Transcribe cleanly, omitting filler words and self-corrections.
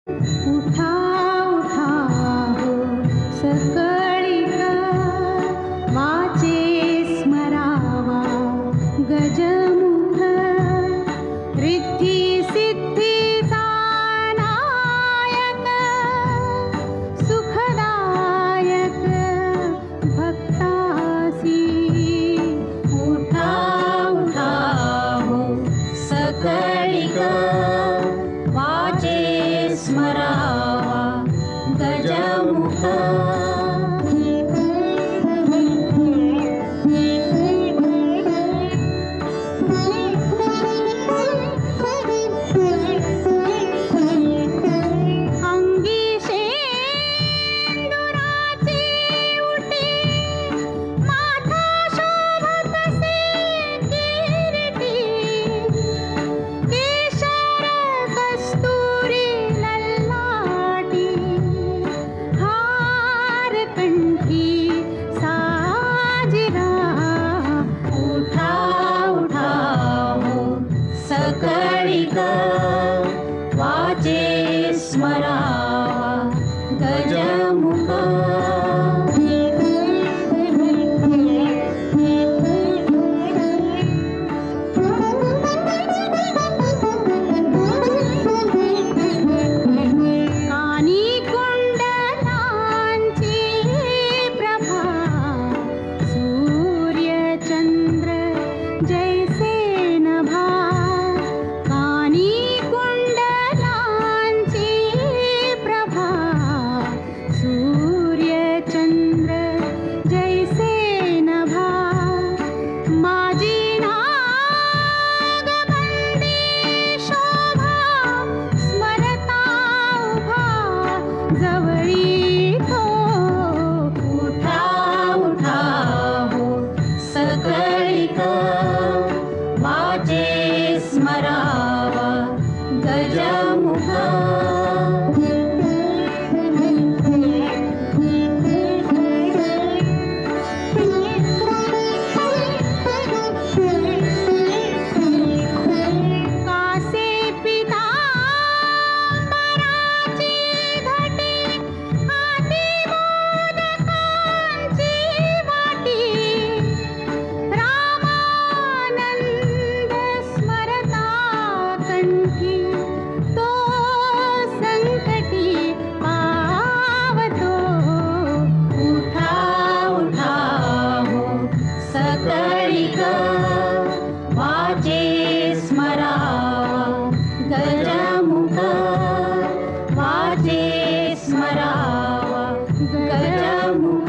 उठा उठा हो सकळिक वाचे स्मरावा गजमुख रिद्धी सिद्धीचा नायक सुखदायक भक्तासी उठा उठा हो सकळिक वाचे स्मरावा गजमुख अंगी शेंदुराची उटी माथा शोभतसे किरीटी केशर कस्तुरी ललाटी हार कंठी साजिरा उठा उठा हो सकळिक वाचे स्मरावा गजमुख कानी कुंडलांची प्रभा सूर्य चंद्र जैसे नभा कानी कुंडलांची प्रभा सूर्य चंद्र जैसे नभा माझी नागबंदी शोभा स्मरता उभा जवळी तो उठा उठा हो सकळिक वाचे स्मरावा गजमुख कासे पितांबराची घटी हाती मोदकांची वाटी रामानंद स्मरता कंठी तो संकटी पावतो उठा उठा हो सकळिक वाचे स्मरावा गजमुख वाचे स्मरावा गजमुख